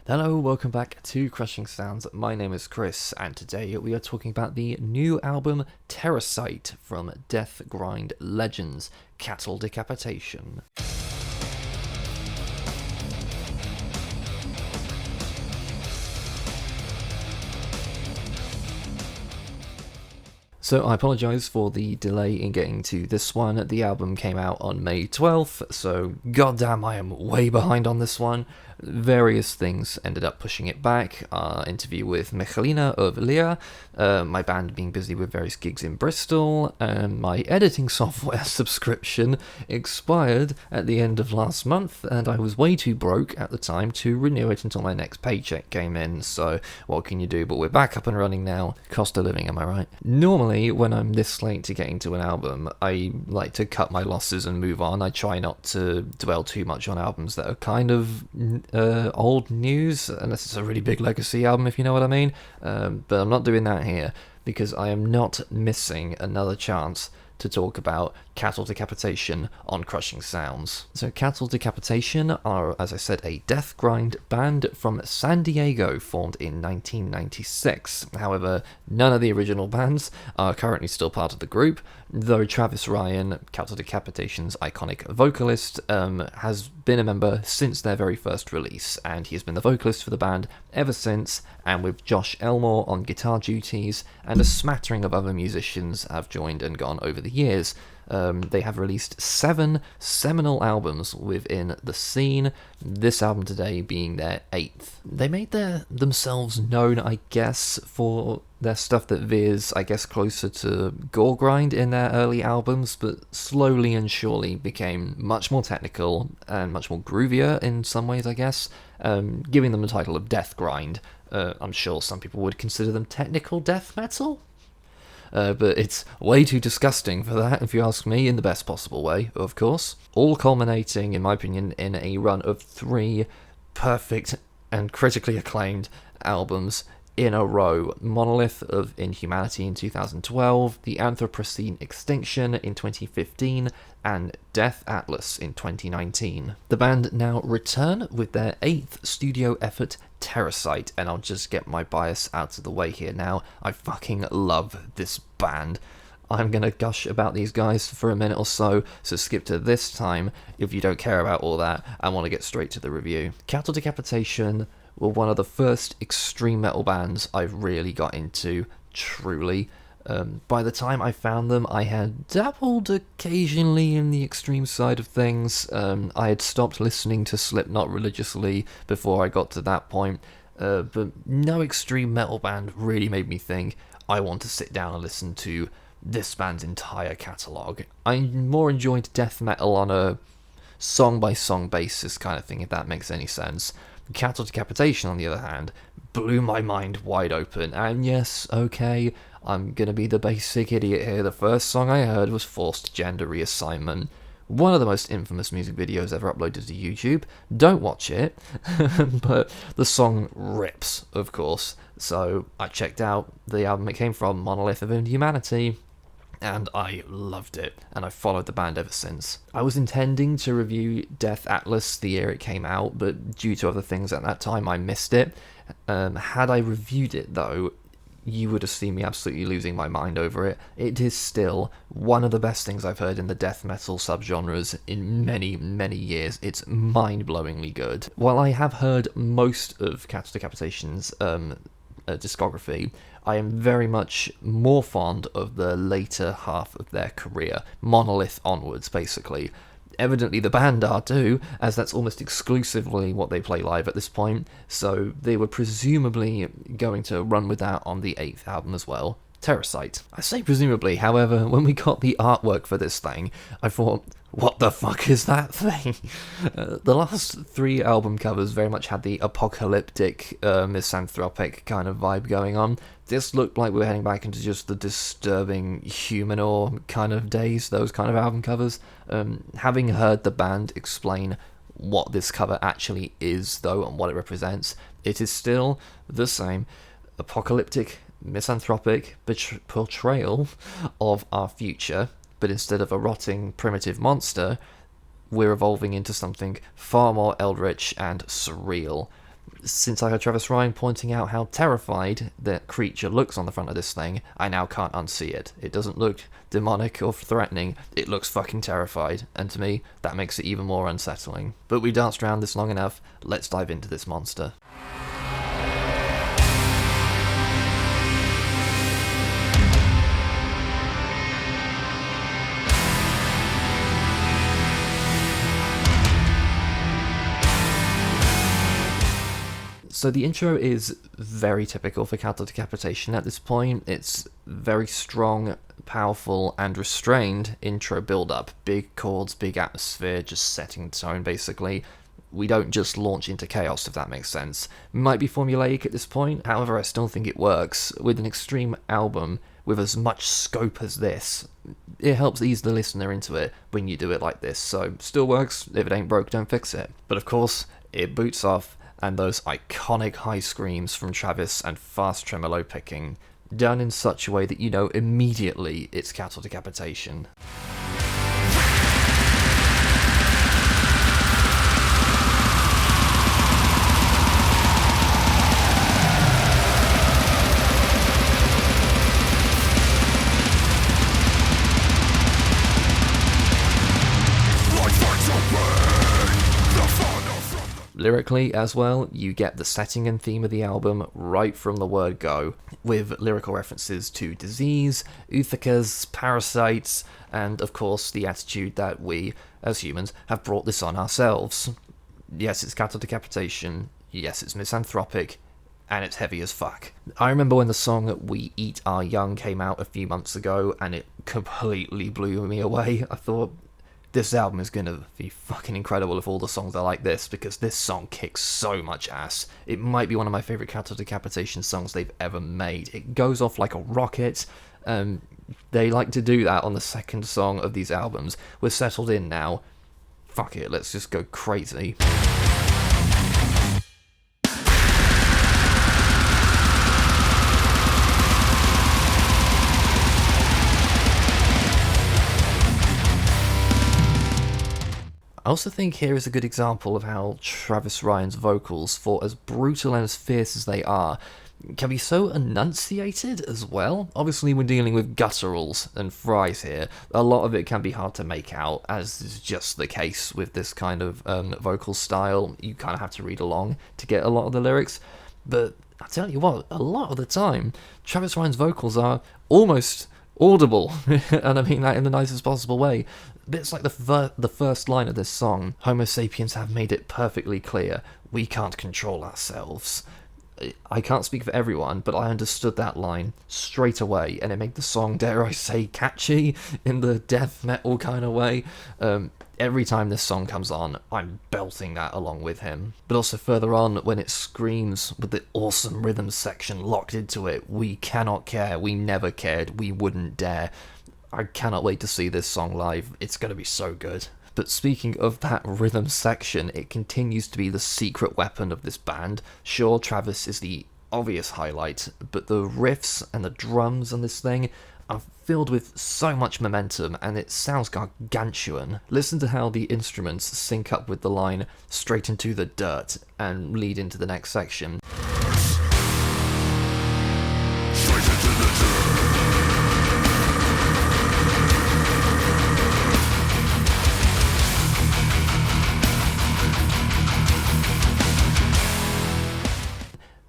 Hello, welcome back to Crushing Sounds. My name is Chris, and today we are talking about the new album Terrasite from Deathgrind Legends, Cattle Decapitation. So I apologise for the delay in getting to this one. The album came out on May 12th, so goddamn I am way behind on this one. Various things ended up pushing it back. Interview with Michalina of Lea, my band being busy with various gigs in Bristol, and my editing software subscription expired at the end of last month, and I was way too broke at the time to renew it until my next paycheck came in, so what can you do? But we're back up and running now. Cost of living, am I right? Normally, when I'm this late to getting to an album, I like to cut my losses and move on. I try not to dwell too much on albums that are kind of old news, unless it's a really big legacy album, if you know what I mean. But I'm not doing that here, because I am not missing another chance to talk about Cattle Decapitation on Crushing Sounds. So Cattle Decapitation are, as I said, a Deathgrind band from San Diego formed in 1996. However, none of the original bands are currently still part of the group, though Travis Ryan, Cattle Decapitation's iconic vocalist, has been a member since their very first release, and he has been the vocalist for the band ever since, and with Josh Elmore on guitar duties, and a smattering of other musicians have joined and gone over the years. They have released 7 seminal albums within the scene, this album today being their 8th. They made themselves known, I guess, for their stuff that veers, I guess, closer to gore grind in their early albums, but slowly and surely became much more technical and much more groovier in some ways, I guess, giving them the title of Deathgrind. I'm sure some people would consider them technical death metal? But it's way too disgusting for that, if you ask me, in the best possible way, of course. All culminating, in my opinion, in a run of 3 perfect and critically acclaimed albums in a row. Monolith of Inhumanity in 2012, The Anthropocene Extinction in 2015, and Death Atlas in 2019. The band now return with their 8th studio effort, Terrasite, and I'll just get my bias out of the way here now. I fucking love this band. I'm gonna gush about these guys for a minute or so skip to this time if you don't care about all that and want to get straight to the review. Cattle Decapitation were one of the first extreme metal bands I really got into, truly. By the time I found them, I had dabbled occasionally in the extreme side of things. I had stopped listening to Slipknot religiously before I got to that point, but no extreme metal band really made me think I want to sit down and listen to this band's entire catalogue. I more enjoyed death metal on a song-by-song basis kind of thing, if that makes any sense. Cattle Decapitation, on the other hand, blew my mind wide open, and yes, okay, I'm gonna be the basic idiot here. The first song I heard was Forced Gender Reassignment, one of the most infamous music videos ever uploaded to YouTube. Don't watch it, but the song rips, of course, so I checked out the album it came from, Monolith of Inhumanity, and I loved it, and I've followed the band ever since. I was intending to review Death Atlas the year it came out, but due to other things at that time, I missed it. Had I reviewed it, though, you would have seen me absolutely losing my mind over it. It is still one of the best things I've heard in the death metal subgenres in many, many years. It's mind-blowingly good. While I have heard most of Cattle Decapitation's discography, I am very much more fond of the later half of their career, Monolith onwards, basically. Evidently the band are too, as that's almost exclusively what they play live at this point, so they were presumably going to run with that on the 8th album as well, Terrasite. I say presumably, however, when we got the artwork for this thing, I thought, what the fuck is that thing? The last 3 album covers very much had the apocalyptic, misanthropic kind of vibe going on. This looked like we were heading back into just the disturbing Humanor kind of days, those kind of album covers. Having heard the band explain what this cover actually is, though, and what it represents, it is still the same apocalyptic, misanthropic portrayal of our future, but instead of a rotting, primitive monster, we're evolving into something far more eldritch and surreal. Since I heard Travis Ryan pointing out how terrified the creature looks on the front of this thing, I now can't unsee it. It doesn't look demonic or threatening, it looks fucking terrified, and to me, that makes it even more unsettling. But we danced around this long enough, let's dive into this monster. So the intro is very typical for Cattle Decapitation at this point. It's very strong, powerful, and restrained intro build-up. Big chords, big atmosphere, just setting the tone basically. We don't just launch into chaos, if that makes sense. Might be formulaic at this point, however I still think it works. With an extreme album with as much scope as this, it helps ease the listener into it when you do it like this, so still works. If it ain't broke, don't fix it. But of course, it boots off, and those iconic high screams from Travis and fast tremolo picking, done in such a way that you know immediately it's Cattle Decapitation. Lyrically as well, you get the setting and theme of the album right from the word go, with lyrical references to disease, oothekas, parasites, and of course the attitude that we, as humans, have brought this on ourselves. Yes, it's Cattle Decapitation, yes, it's misanthropic, and it's heavy as fuck. I remember when the song We Eat Our Young came out a few months ago, and it completely blew me away. I thought, this album is gonna be fucking incredible if all the songs are like this, because this song kicks so much ass. It might be one of my favourite Cattle Decapitation songs they've ever made. It goes off like a rocket. They like to do that on the second song of these albums. We're settled in now. Fuck it, let's just go crazy. I also think here is a good example of how Travis Ryan's vocals, for as brutal and as fierce as they are, can be so enunciated as well. Obviously we're dealing with gutturals and fries here. A lot of it can be hard to make out, as is just the case with this kind of vocal style. You kind of have to read along to get a lot of the lyrics. But I tell you what, a lot of the time, Travis Ryan's vocals are almost audible, and I mean that in the nicest possible way. Bits like the first line of this song, Homo sapiens have made it perfectly clear, we can't control ourselves. I can't speak for everyone, but I understood that line straight away, and it made the song, dare I say, catchy in the death metal kind of way. Every time this song comes on, I'm belting that along with him. But also further on, when it screams with the awesome rhythm section locked into it, we cannot care, we never cared, we wouldn't dare. I cannot wait to see this song live, it's going to be so good. But speaking of that rhythm section, it continues to be the secret weapon of this band. Sure, Travis is the obvious highlight, but the riffs and the drums on this thing are filled with so much momentum, and it sounds gargantuan. Listen to how the instruments sync up with the line straight into the dirt and lead into the next section.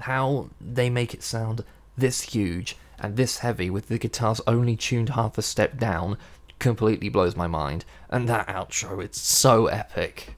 How they make it sound this huge and this heavy with the guitars only tuned half a step down completely blows my mind. And that outro, it's so epic.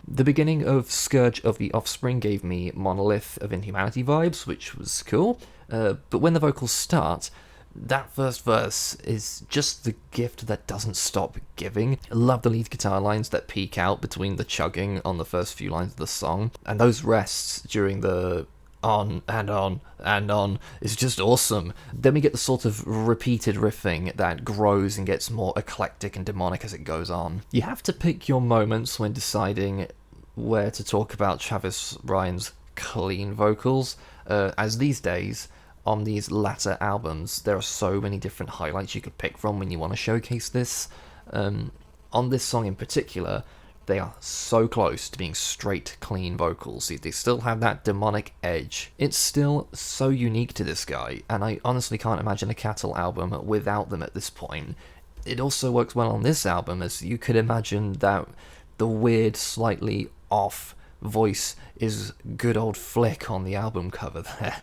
The beginning of Scourge of the Offspring gave me Monolith of Inhumanity vibes, which was cool, but when the vocals start, that first verse is just the gift that doesn't stop giving. I love the lead guitar lines that peak out between the chugging on the first few lines of the song, and those rests during the on and on and on is just awesome. Then we get the sort of repeated riffing that grows and gets more eclectic and demonic as it goes on. You have to pick your moments when deciding where to talk about Travis Ryan's clean vocals, as these days, on these latter albums, there are so many different highlights you could pick from when you want to showcase this. On this song in particular, they are so close to being straight, clean vocals. They still have that demonic edge. It's still so unique to this guy, and I honestly can't imagine a Cattle album without them at this point. It also works well on this album, as you could imagine that the weird, slightly off voice is good old Flick on the album cover there.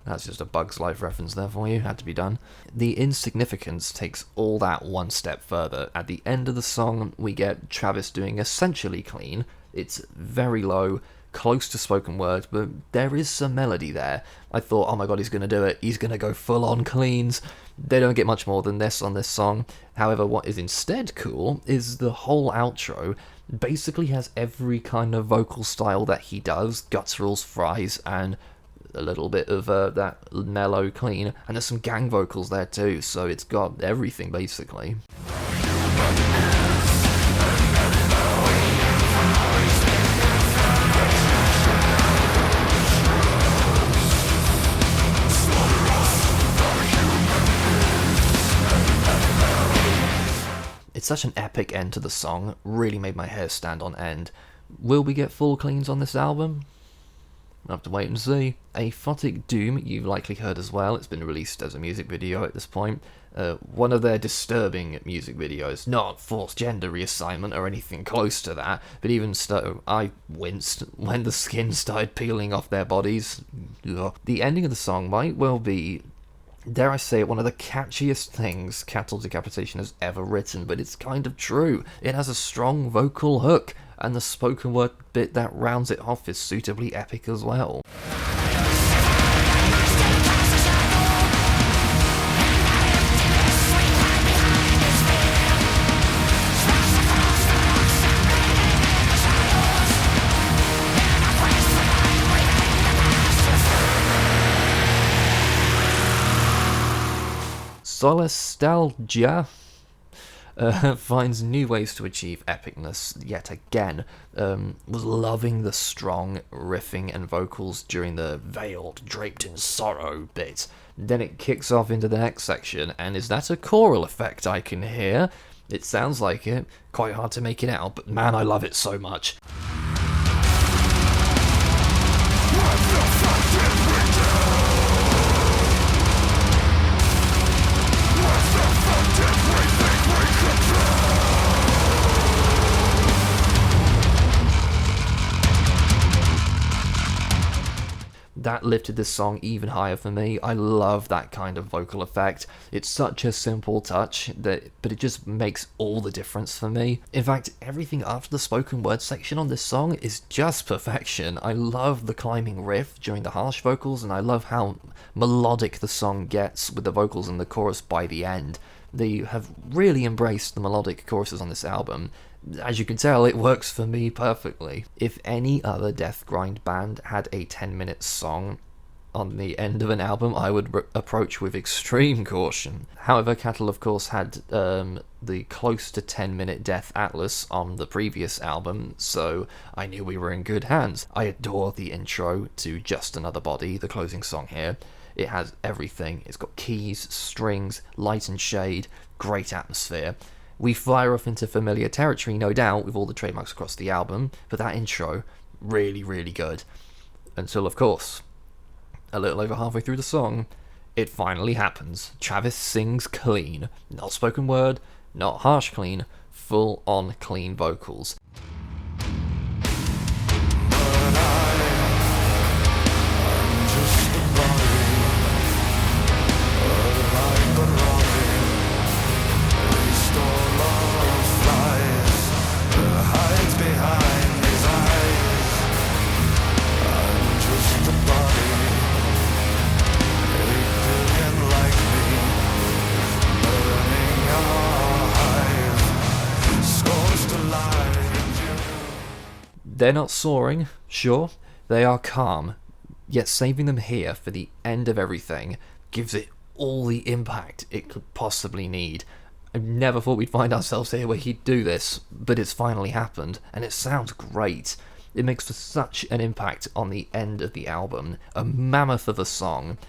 That's just a Bug's Life reference there for you, had to be done. The Insignificance takes all that one step further. At the end of the song, we get Travis doing essentially clean. It's very low, close to spoken word, but there is some melody there. I thought, oh my god, he's going to do it, he's going to go full on cleans. They don't get much more than this on this song. However, what is instead cool is the whole outro basically has every kind of vocal style that he does, gutturals, fries, and a little bit of that mellow clean, and there's some gang vocals there too, so it's got everything basically. It's such an epic end to the song, really made my hair stand on end. Will we get full cleans on this album? We'll have to wait and see. Aphotic Doom, you've likely heard as well. It's been released as a music video at this point. One of their disturbing music videos, not forced gender reassignment or anything close to that, but even so, I winced when the skin started peeling off their bodies. Ugh. The ending of the song might well be, dare I say it, one of the catchiest things Cattle Decapitation has ever written, but it's kind of true. It has a strong vocal hook, and the spoken word bit that rounds it off is suitably epic as well. Solastalgia finds new ways to achieve epicness yet again. Was loving the strong riffing and vocals during the veiled, draped in sorrow bit. Then it kicks off into the next section, and is that a choral effect I can hear? It sounds like it. Quite hard to make it out, but man, I love it so much. That lifted this song even higher for me. I love that kind of vocal effect. It's such a simple touch, but it just makes all the difference for me. In fact, everything after the spoken word section on this song is just perfection. I love the climbing riff during the harsh vocals, and I love how melodic the song gets with the vocals in the chorus by the end. They have really embraced the melodic choruses on this album. As you can tell, it works for me perfectly. If any other Deathgrind band had a 10-minute song on the end of an album, I would approach with extreme caution. However, Cattle of course had the close to 10-minute Death Atlas on the previous album, so I knew we were in good hands. I adore the intro to Just Another Body, the closing song here. It has everything. It's got keys, strings, light and shade, great atmosphere. We fly off into familiar territory, no doubt, with all the trademarks across the album, but that intro, really, really good. Until, of course, a little over halfway through the song, it finally happens. Travis sings clean. Not spoken word, not harsh clean, full-on clean vocals. They're not soaring, sure, they are calm, yet saving them here for the end of everything gives it all the impact it could possibly need. I never thought we'd find ourselves here where he'd do this, but it's finally happened, and it sounds great. It makes for such an impact on the end of the album. A mammoth of a song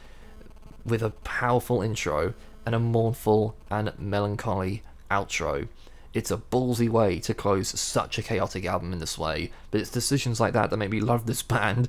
with a powerful intro and a mournful and melancholy outro. It's a ballsy way to close such a chaotic album in this way, but it's decisions like that that make me love this band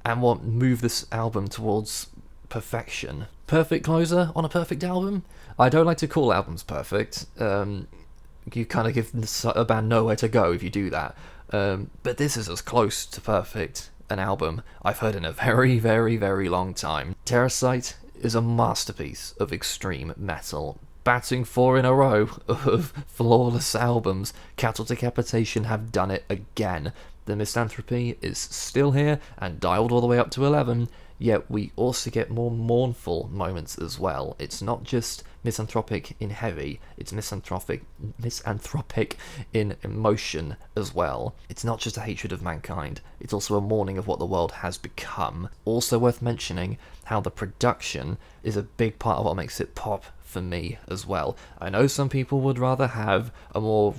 and what move this album towards perfection. Perfect closer on a perfect album? I don't like to call albums perfect. You kind of give a band nowhere to go if you do that. But this is as close to perfect an album I've heard in a very, very, very long time. Terrasite is a masterpiece of extreme metal. Batting 4 in a row of flawless albums, Cattle Decapitation have done it again. The misanthropy is still here and dialed all the way up to 11, yet we also get more mournful moments as well. It's not just misanthropic in heavy, it's misanthropic in emotion as well. It's not just a hatred of mankind, it's also a mourning of what the world has become. Also worth mentioning how the production is a big part of what makes it pop for me as well. I know some people would rather have a more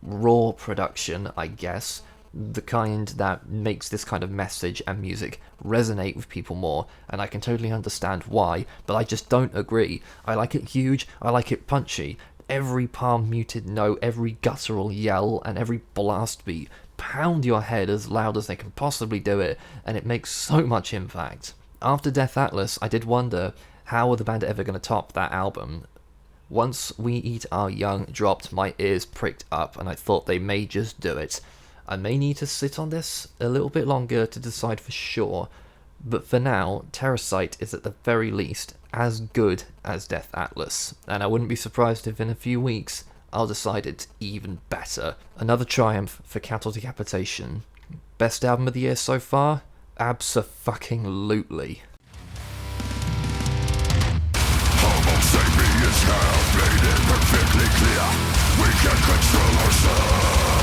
raw production, I guess, the kind that makes this kind of message and music resonate with people more, and I can totally understand why, but I just don't agree. I like it huge, I like it punchy. Every palm muted note, every guttural yell, and every blast beat pound your head as loud as they can possibly do it, and it makes so much impact. After Death Atlas, I did wonder, how are the band ever going to top that album? Once We Eat Our Young dropped, my ears pricked up, and I thought they may just do it. I may need to sit on this a little bit longer to decide for sure, but for now, Terrasite is at the very least as good as Death Atlas, and I wouldn't be surprised if in a few weeks I'll decide it's even better. Another triumph for Cattle Decapitation. Best album of the year so far? Abso-fucking-lutely. Homo sapiens have made it perfectly clear we can control ourselves.